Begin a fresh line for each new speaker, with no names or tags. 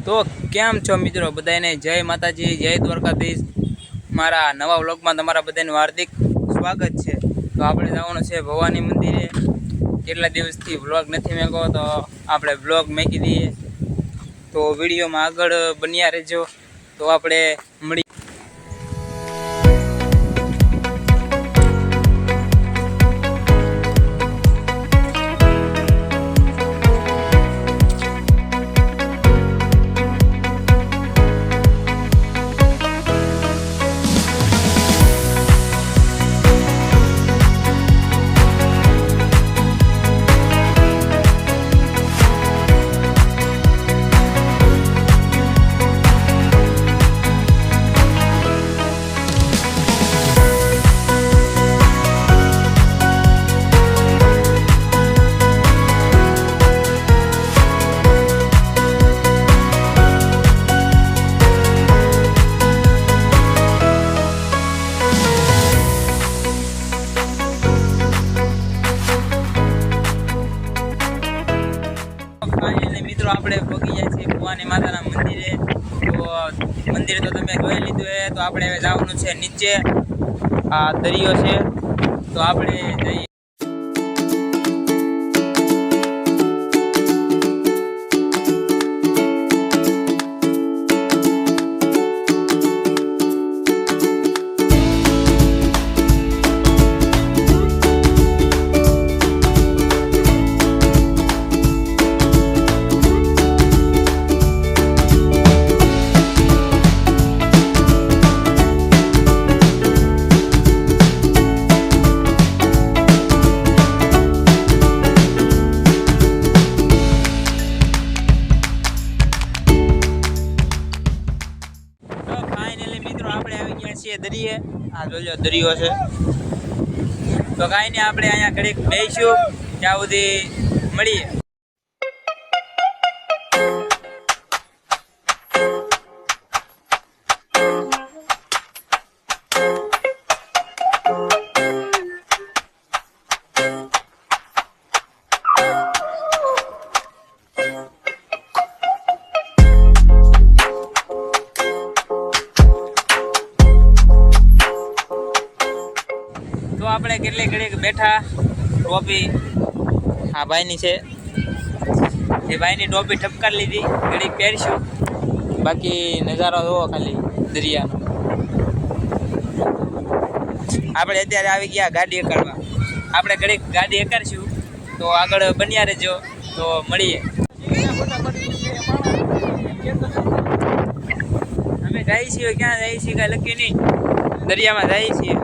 તો કેમ છો મિત્રો બધાને? જય માતાજી, જય દ્વારકાધીશ। મારા નવા વ્લોગમાં તમારા બધાનું હાર્દિક સ્વાગત છે। તો આપણે જવાનું છે ભવાની મંદિરે। કેટલા દિવસથી વ્લોગ નથી મેકો, તો આપણે વ્લોગ મેકી દઈએ। તો વિડીયોમાં આગળ બન્યા રહેજો। તો આપણે મળી મિત્રો આપણે પહોંચી જાય છે ભવાની માતાના મંદિરે। તો મંદિર તો તમે જોઈ લીધું છે। તો આપણે હવે જવાનું છે નીચે, આ દરિયો છે, તો આપણે જઈએ। દરિયે આ જોજો દરિયો છે। તો કાંઈ નહીં, આપણે અહીંયા ઘડીક બેસીશું, ત્યાં સુધી મળીએ। તો આપણે કેટલી ઘડીક બેઠા, ટોપી આ ભાઈની છે, એ ભાઈની ટોપી ઠપકાર લીધી, ઘડીક પહેરશું। બાકી નજારો જોવો ખાલી દરિયાનો। આપણે અત્યારે આવી ગયા ગાડી એકાડવા, આપણે ઘડીક ગાડી એકાડશું, તો આગળ બન્યા રહેજો, તો મળીએ। અમે જઈએ છીએ, ક્યાં જઈએ છીએ કાંઈ નક્કી નહીં, દરિયામાં જઈએ છીએ।